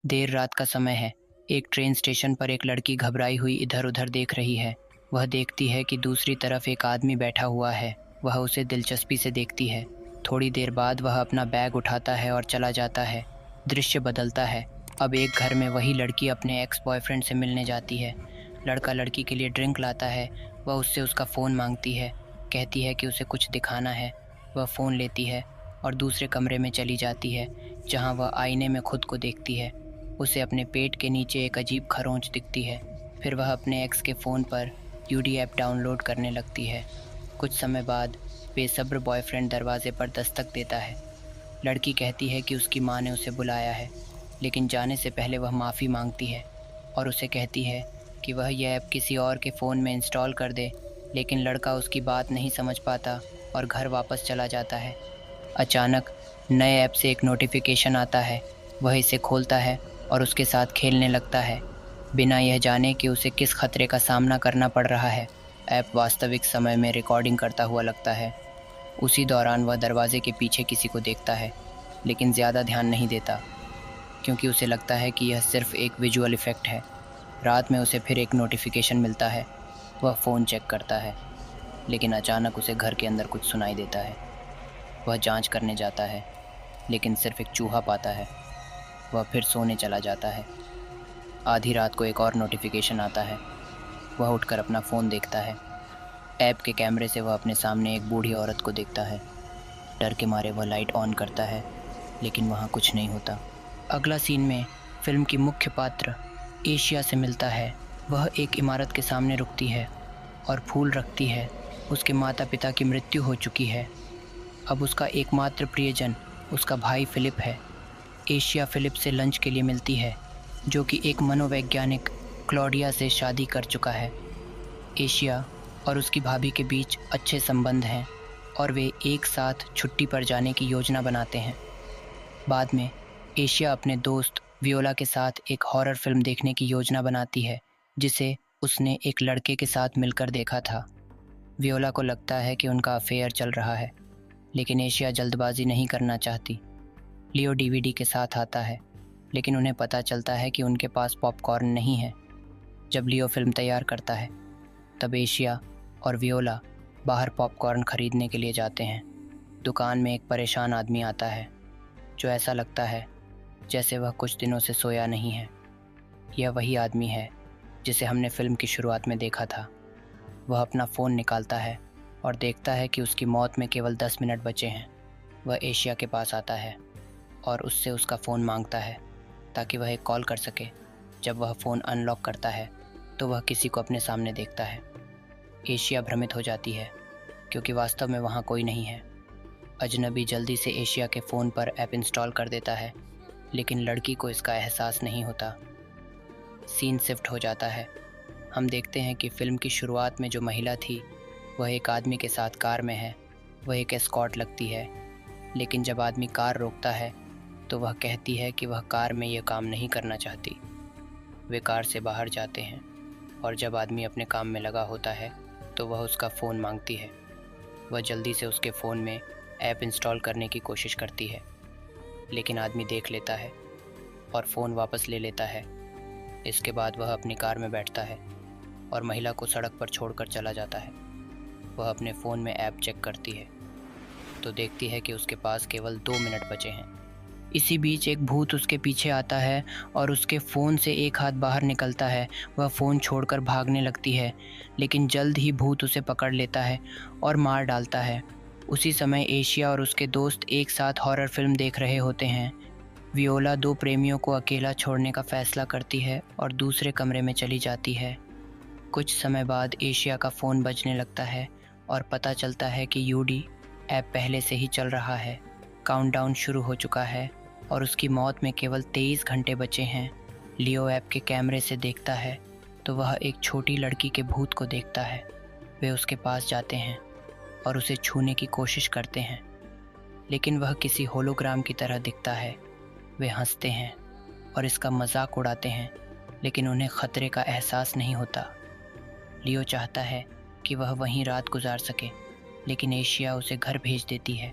देर रात का समय है। एक ट्रेन स्टेशन पर एक लड़की घबराई हुई इधर उधर देख रही है। वह देखती है कि दूसरी तरफ एक आदमी बैठा हुआ है। वह उसे दिलचस्पी से देखती है। थोड़ी देर बाद वह अपना बैग उठाता है और चला जाता है। दृश्य बदलता है। अब एक घर में वही लड़की अपने एक्स बॉयफ्रेंड से मिलने जाती है। लड़का लड़की के लिए ड्रिंक लाता है। वह उससे उसका फ़ोन मांगती है, कहती है कि उसे कुछ दिखाना है। वह फ़ोन लेती है और दूसरे कमरे में चली जाती है, जहां वह आईने में खुद को देखती है। उसे अपने पेट के नीचे एक अजीब खरोंच दिखती है। फिर वह अपने एक्स के फ़ोन पर यूडी ऐप डाउनलोड करने लगती है। कुछ समय बाद बेसब्र बॉयफ्रेंड दरवाजे पर दस्तक देता है। लड़की कहती है कि उसकी माँ ने उसे बुलाया है, लेकिन जाने से पहले वह माफ़ी मांगती है और उसे कहती है कि वह यह ऐप किसी और के फ़ोन में इंस्टॉल कर दे। लेकिन लड़का उसकी बात नहीं समझ पाता और घर वापस चला जाता है। अचानक नए ऐप से एक नोटिफिकेशन आता है। वह इसे खोलता है और उसके साथ खेलने लगता है, बिना यह जाने कि उसे किस खतरे का सामना करना पड़ रहा है। ऐप वास्तविक समय में रिकॉर्डिंग करता हुआ लगता है। उसी दौरान वह दरवाजे के पीछे किसी को देखता है, लेकिन ज़्यादा ध्यान नहीं देता, क्योंकि उसे लगता है कि यह सिर्फ एक विजुअल इफ़ेक्ट है। रात में उसे फिर एक नोटिफिकेशन मिलता है। वह फ़ोन चेक करता है, लेकिन अचानक उसे घर के अंदर कुछ सुनाई देता है। वह जांच करने जाता है, लेकिन सिर्फ एक चूहा पाता है। वह फिर सोने चला जाता है। आधी रात को एक और नोटिफिकेशन आता है। वह उठकर अपना फ़ोन देखता है। ऐप के कैमरे से वह अपने सामने एक बूढ़ी औरत को देखता है। डर के मारे वह लाइट ऑन करता है, लेकिन वहाँ कुछ नहीं होता। अगला सीन में फिल्म की मुख्य पात्र एशिया से मिलता है। वह एक इमारत के सामने रुकती है और फूल रखती है। उसके माता पिता की मृत्यु हो चुकी है। अब उसका एकमात्र प्रियजन उसका भाई फिलिप है। एशिया फिलिप से लंच के लिए मिलती है, जो कि एक मनोवैज्ञानिक क्लॉडिया से शादी कर चुका है। एशिया और उसकी भाभी के बीच अच्छे संबंध हैं और वे एक साथ छुट्टी पर जाने की योजना बनाते हैं। बाद में एशिया अपने दोस्त वियोला के साथ एक हॉरर फिल्म देखने की योजना बनाती है, जिसे उसने एक लड़के के साथ मिलकर देखा था। वियोला को लगता है कि उनका अफेयर चल रहा है, लेकिन एशिया जल्दबाजी नहीं करना चाहती। लियो डीवीडी के साथ आता है, लेकिन उन्हें पता चलता है कि उनके पास पॉपकॉर्न नहीं है। जब लियो फिल्म तैयार करता है, तब एशिया और वियोला बाहर पॉपकॉर्न खरीदने के लिए जाते हैं। दुकान में एक परेशान आदमी आता है, जो ऐसा लगता है जैसे वह कुछ दिनों से सोया नहीं है। यह वही आदमी है जिसे हमने फिल्म की शुरुआत में देखा था। वह अपना फ़ोन निकालता है और देखता है कि उसकी मौत में केवल 10 मिनट बचे हैं। वह एशिया के पास आता है और उससे उसका फ़ोन मांगता है, ताकि वह एक कॉल कर सके। जब वह फ़ोन अनलॉक करता है, तो वह किसी को अपने सामने देखता है। एशिया भ्रमित हो जाती है, क्योंकि वास्तव में वहाँ कोई नहीं है। अजनबी जल्दी से एशिया के फ़ोन पर ऐप इंस्टॉल कर देता है, लेकिन लड़की को इसका एहसास नहीं होता। सीन शिफ्ट हो जाता है। हम देखते हैं कि फ़िल्म की शुरुआत में जो महिला थी, वह एक आदमी के साथ कार में है। वह एक एस्कॉर्ट लगती है, लेकिन जब आदमी कार रोकता है, तो वह कहती है कि वह कार में यह काम नहीं करना चाहती। वे कार से बाहर जाते हैं और जब आदमी अपने काम में लगा होता है, तो वह उसका फ़ोन मांगती है। वह जल्दी से उसके फ़ोन में ऐप इंस्टॉल करने की कोशिश करती है, लेकिन आदमी देख लेता है और फ़ोन वापस ले लेता है। इसके बाद वह अपनी कार में बैठता है और महिला को सड़क पर छोड़कर चला जाता है। वह अपने फ़ोन में ऐप चेक करती है, तो देखती है कि उसके पास केवल 2 मिनट बचे हैं। इसी बीच एक भूत उसके पीछे आता है और उसके फ़ोन से एक हाथ बाहर निकलता है। वह फ़ोन छोड़कर भागने लगती है, लेकिन जल्द ही भूत उसे पकड़ लेता है और मार डालता है। उसी समय एशिया और उसके दोस्त एक साथ हॉरर फिल्म देख रहे होते हैं। वियोला 2 प्रेमियों को अकेला छोड़ने का फैसला करती है और दूसरे कमरे में चली जाती है। कुछ समय बाद एशिया का फ़ोन बजने लगता है और पता चलता है कि यूडी ऐप पहले से ही चल रहा है। काउंटडाउन शुरू हो चुका है और उसकी मौत में केवल 23 घंटे बचे हैं। लियो ऐप के कैमरे से देखता है, तो वह एक छोटी लड़की के भूत को देखता है। वे उसके पास जाते हैं और उसे छूने की कोशिश करते हैं, लेकिन वह किसी होलोग्राम की तरह दिखता है। वे हंसते हैं और इसका मजाक उड़ाते हैं, लेकिन उन्हें खतरे का एहसास नहीं होता। लियो चाहता है कि वह वहीं रात गुजार सके, लेकिन एशिया उसे घर भेज देती है।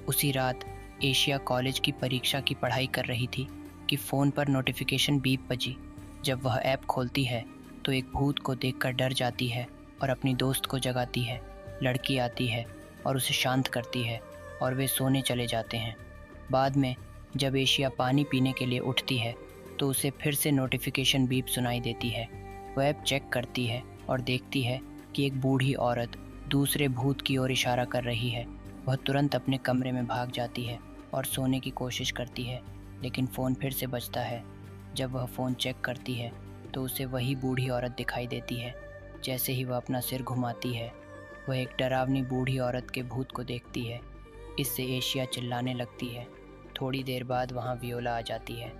उसी रात एशिया कॉलेज की परीक्षा की पढ़ाई कर रही थी, कि फ़ोन पर नोटिफिकेशन बीप बजी। जब वह ऐप खोलती है तो एक भूत को देखकर डर जाती है और अपनी दोस्त को जगाती है। लड़की आती है और उसे शांत करती है और वे सोने चले जाते हैं। बाद में जब एशिया पानी पीने के लिए उठती है तो उसे फिर से नोटिफिकेशन बीप सुनाई देती है। वह ऐप चेक करती है और देखती है कि एक बूढ़ी औरत दूसरे भूत की ओर इशारा कर रही है। वह तुरंत अपने कमरे में भाग जाती है और सोने की कोशिश करती है, लेकिन फ़ोन फिर से बजता है। जब वह फ़ोन चेक करती है तो उसे वही बूढ़ी औरत दिखाई देती है। जैसे ही वह अपना सिर घुमाती है, वह एक डरावनी बूढ़ी औरत के भूत को देखती है। इससे एशिया चिल्लाने लगती है। थोड़ी देर बाद वहाँ वियोला आ जाती है।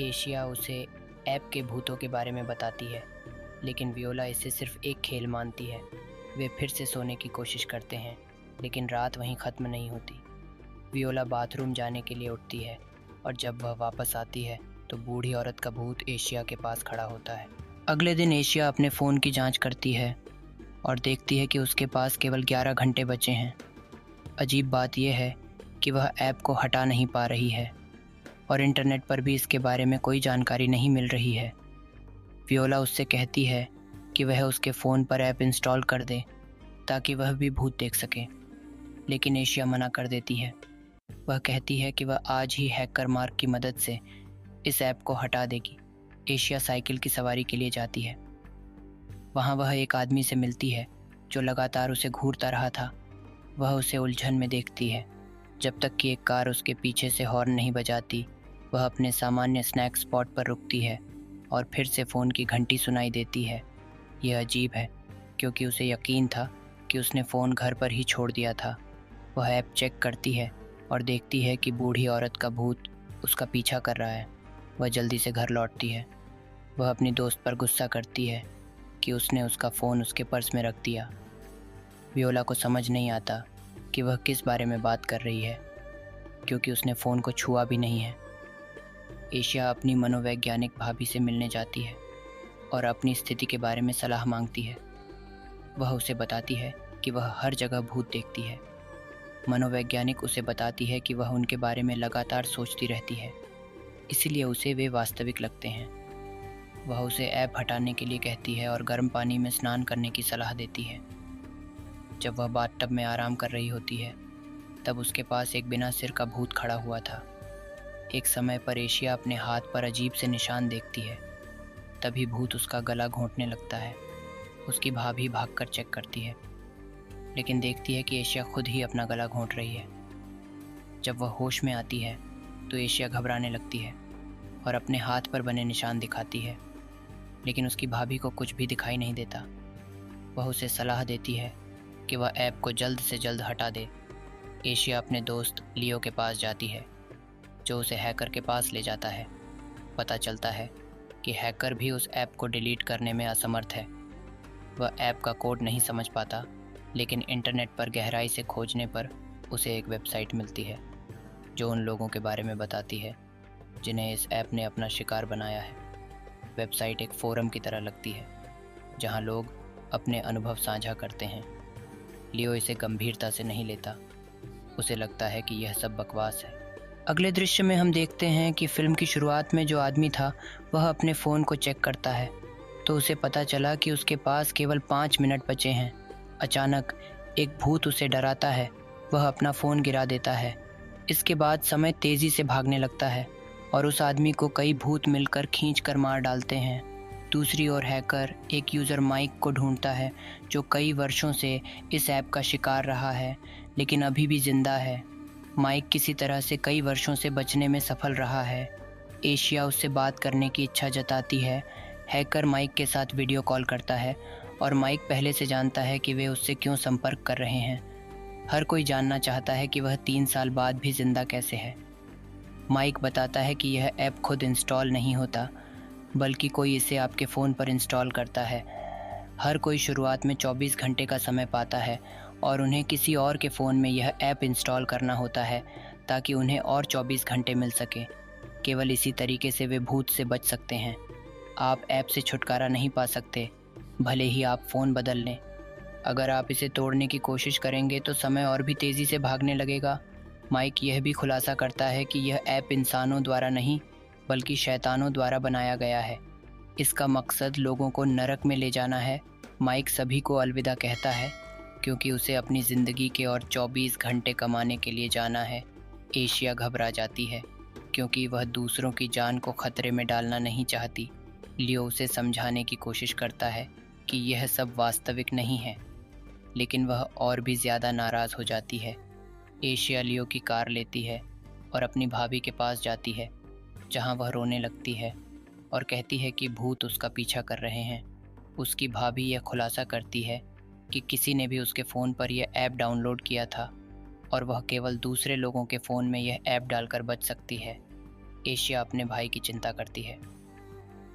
एशिया उसे ऐप के भूतों के बारे में बताती है, लेकिन वियोला इसे सिर्फ एक खेल मानती है। वे फिर से सोने की कोशिश करते हैं, लेकिन रात वहीं ख़त्म नहीं होती। वियोला बाथरूम जाने के लिए उठती है और जब वह वापस आती है तो बूढ़ी औरत का भूत एशिया के पास खड़ा होता है। अगले दिन एशिया अपने फ़ोन की जांच करती है और देखती है कि उसके पास केवल 11 घंटे बचे हैं। अजीब बात यह है कि वह ऐप को हटा नहीं पा रही है और इंटरनेट पर भी इसके बारे में कोई जानकारी नहीं मिल रही है। वियोला उससे कहती है कि वह उसके फ़ोन पर ऐप इंस्टॉल कर दे ताकि वह भी भूत देख सके, लेकिन एशिया मना कर देती है। वह कहती है कि वह आज ही हैकर मार्क की मदद से इस ऐप को हटा देगी। एशिया साइकिल की सवारी के लिए जाती है। वहाँ वह एक आदमी से मिलती है जो लगातार उसे घूरता रहा था। वह उसे उलझन में देखती है जब तक कि एक कार उसके पीछे से हॉर्न नहीं बजाती। वह अपने सामान्य स्नैक स्पॉट पर रुकती है और फिर से फ़ोन की घंटी सुनाई देती है। यह अजीब है क्योंकि उसे यकीन था कि उसने फ़ोन घर पर ही छोड़ दिया था। वह ऐप चेक करती है और देखती है कि बूढ़ी औरत का भूत उसका पीछा कर रहा है। वह जल्दी से घर लौटती है। वह अपनी दोस्त पर गुस्सा करती है कि उसने उसका फ़ोन उसके पर्स में रख दिया। वियोला को समझ नहीं आता कि वह किस बारे में बात कर रही है, क्योंकि उसने फ़ोन को छुआ भी नहीं है। एशिया अपनी मनोवैज्ञानिक भाभी से मिलने जाती है और अपनी स्थिति के बारे में सलाह मांगती है। वह उसे बताती है कि वह हर जगह भूत देखती है। मनोवैज्ञानिक उसे बताती है कि वह उनके बारे में लगातार सोचती रहती है, इसीलिए उसे वे वास्तविक लगते हैं। वह उसे ऐप हटाने के लिए कहती है और गर्म पानी में स्नान करने की सलाह देती है। जब वह बाथटब में आराम कर रही होती है, तब उसके पास एक बिना सिर का भूत खड़ा हुआ था। एक समय पर एशिया अपने हाथ पर अजीब से निशान देखती है। तभी भूत उसका गला घोंटने लगता है। उसकी भाभी भागकर चेक करती है, लेकिन देखती है कि एशिया खुद ही अपना गला घोंट रही है। जब वह होश में आती है तो एशिया घबराने लगती है और अपने हाथ पर बने निशान दिखाती है, लेकिन उसकी भाभी को कुछ भी दिखाई नहीं देता। वह उसे सलाह देती है कि वह ऐप को जल्द से जल्द हटा दे। एशिया अपने दोस्त लियो के पास जाती है, जो उसे हैकर के पास ले जाता है। पता चलता है कि हैकर भी उस ऐप को डिलीट करने में असमर्थ है। वह ऐप का कोड नहीं समझ पाता, लेकिन इंटरनेट पर गहराई से खोजने पर उसे एक वेबसाइट मिलती है जो उन लोगों के बारे में बताती है जिन्हें इस ऐप ने अपना शिकार बनाया है। वेबसाइट एक फोरम की तरह लगती है जहां लोग अपने अनुभव साझा करते हैं। लियो इसे गंभीरता से नहीं लेता। उसे लगता है कि यह सब बकवास है। अगले दृश्य में हम देखते हैं कि फिल्म की शुरुआत में जो आदमी था वह अपने फ़ोन को चेक करता है तो उसे पता चला कि उसके पास केवल 5 मिनट बचे हैं। अचानक एक भूत उसे डराता है। वह अपना फ़ोन गिरा देता है। इसके बाद समय तेज़ी से भागने लगता है और उस आदमी को कई भूत मिलकर खींच कर मार डालते हैं। दूसरी ओर हैकर एक यूज़र माइक को ढूंढता है जो कई वर्षों से इस ऐप का शिकार रहा है, लेकिन अभी भी जिंदा है। माइक किसी तरह से कई वर्षों से बचने में सफल रहा है। एशिया उससे बात करने की इच्छा जताती है। हैकर माइक के साथ वीडियो कॉल करता है और माइक पहले से जानता है कि वे उससे क्यों संपर्क कर रहे हैं। हर कोई जानना चाहता है कि वह 3 साल बाद भी जिंदा कैसे है। माइक बताता है कि यह ऐप खुद इंस्टॉल नहीं होता, बल्कि कोई इसे आपके फ़ोन पर इंस्टॉल करता है। हर कोई शुरुआत में 24 घंटे का समय पाता है और उन्हें किसी और के फ़ोन में यह ऐप इंस्टॉल करना होता है ताकि उन्हें और 24 घंटे मिल सके। केवल इसी तरीके से वे भूत से बच सकते हैं। आप ऐप से छुटकारा नहीं पा सकते, भले ही आप फ़ोन बदल लें। अगर आप इसे तोड़ने की कोशिश करेंगे तो समय और भी तेज़ी से भागने लगेगा। माइक यह भी खुलासा करता है कि यह ऐप इंसानों द्वारा नहीं बल्कि शैतानों द्वारा बनाया गया है। इसका मकसद लोगों को नरक में ले जाना है। माइक सभी को अलविदा कहता है क्योंकि उसे अपनी ज़िंदगी के और 24 घंटे कमाने के लिए जाना है। एशिया घबरा जाती है क्योंकि वह दूसरों की जान को खतरे में डालना नहीं चाहती। लियो उसे समझाने की कोशिश करता है कि यह सब वास्तविक नहीं है, लेकिन वह और भी ज़्यादा नाराज़ हो जाती है। एशिया लियो की कार लेती है और अपनी भाभी के पास जाती है, जहां वह रोने लगती है और कहती है कि भूत उसका पीछा कर रहे हैं। उसकी भाभी यह खुलासा करती है कि किसी ने भी उसके फ़ोन पर यह ऐप डाउनलोड किया था और वह केवल दूसरे लोगों के फ़ोन में यह ऐप डालकर बच सकती है। एशिया अपने भाई की चिंता करती है,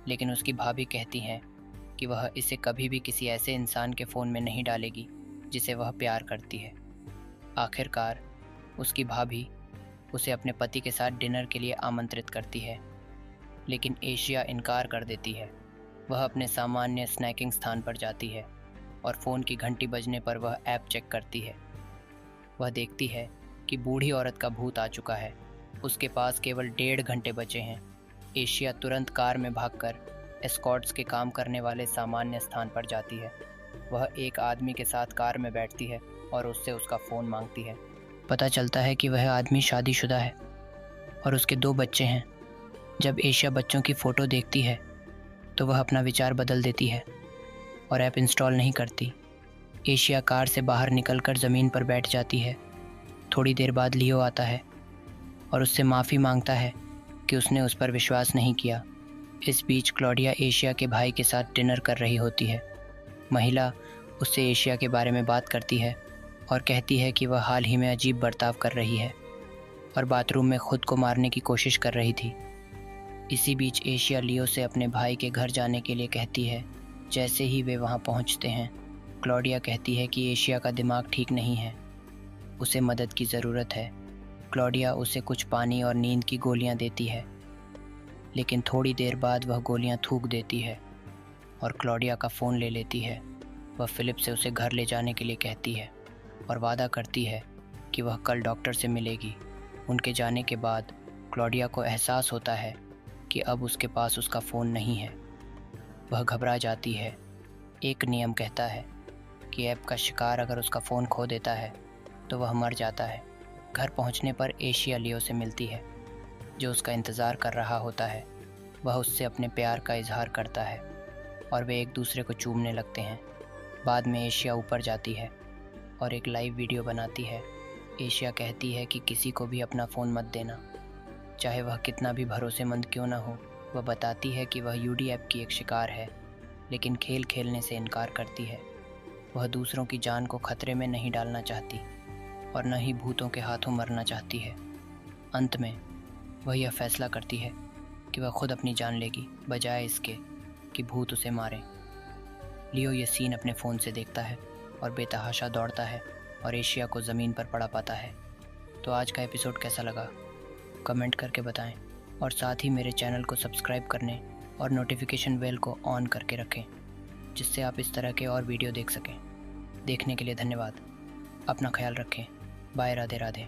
लेकिन उसकी भाभी कहती हैं कि वह इसे कभी भी किसी ऐसे इंसान के फ़ोन में नहीं डालेगी जिसे वह प्यार करती है। आखिरकार उसकी भाभी उसे अपने पति के साथ डिनर के लिए आमंत्रित करती है, लेकिन एशिया इनकार कर देती है। वह अपने सामान्य स्नैकिंग स्थान पर जाती है और फ़ोन की घंटी बजने पर वह ऐप चेक करती है। वह देखती है कि बूढ़ी औरत का भूत आ चुका है। उसके पास केवल 1.5 घंटे बचे हैं। एशिया तुरंत कार में भागकर एस्कॉर्ट्स के काम करने वाले सामान्य स्थान पर जाती है। वह एक आदमी के साथ कार में बैठती है और उससे उसका फ़ोन मांगती है। पता चलता है कि वह आदमी शादीशुदा है और उसके 2 बच्चे हैं। जब एशिया बच्चों की फ़ोटो देखती है तो वह अपना विचार बदल देती है और ऐप इंस्टॉल नहीं करती। एशिया कार से बाहर निकलकर ज़मीन पर बैठ जाती है। थोड़ी देर बाद लियो आता है और उससे माफ़ी मांगता है कि उसने उस पर विश्वास नहीं किया। इस बीच क्लॉडिया एशिया के भाई के साथ डिनर कर रही होती है। महिला उससे एशिया के बारे में बात करती है और कहती है कि वह हाल ही में अजीब बर्ताव कर रही है और बाथरूम में खुद को मारने की कोशिश कर रही थी। इसी बीच एशिया लियो से अपने भाई के घर जाने के लिए कहती है। जैसे ही वे वहां पहुंचते हैं, क्लॉडिया कहती है कि एशिया का दिमाग ठीक नहीं है, उसे मदद की ज़रूरत है। क्लॉडिया उसे कुछ पानी और नींद की गोलियां देती है, लेकिन थोड़ी देर बाद वह गोलियां थूक देती है और क्लॉडिया का फ़ोन ले लेती है। वह फिलिप से उसे घर ले जाने के लिए कहती है और वादा करती है कि वह कल डॉक्टर से मिलेगी। उनके जाने के बाद क्लॉडिया को एहसास होता है कि अब उसके पास उसका फ़ोन नहीं है। वह घबरा जाती है। एक नियम कहता है कि ऐप का शिकार अगर उसका फ़ोन खो देता है तो वह मर जाता है। घर पहुंचने पर एशिया लियो से मिलती है, जो उसका इंतज़ार कर रहा होता है। वह उससे अपने प्यार का इजहार करता है और वे एक दूसरे को चूमने लगते हैं। बाद में एशिया ऊपर जाती है और एक लाइव वीडियो बनाती है। एशिया कहती है कि किसी को भी अपना फ़ोन मत देना, चाहे वह कितना भी भरोसेमंद क्यों ना हो। वह बताती है कि वह यूडी ऐप की एक शिकार है, लेकिन खेल खेलने से इनकार करती है। वह दूसरों की जान को खतरे में नहीं डालना चाहती और न ही भूतों के हाथों मरना चाहती है। अंत में वह यह फैसला करती है कि वह खुद अपनी जान लेगी, बजाय इसके कि भूत उसे मारे। लियो ये सीन अपने फ़ोन से देखता है और बेतहाशा दौड़ता है और एशिया को ज़मीन पर पड़ा पाता है। तो आज का एपिसोड कैसा लगा कमेंट करके बताएं और साथ ही मेरे चैनल को सब्सक्राइब करने और नोटिफिकेशन बेल को ऑन करके रखें, जिससे आप इस तरह के और वीडियो देख सकें। देखने के लिए धन्यवाद। अपना ख्याल रखें। बाय। राधे राधे।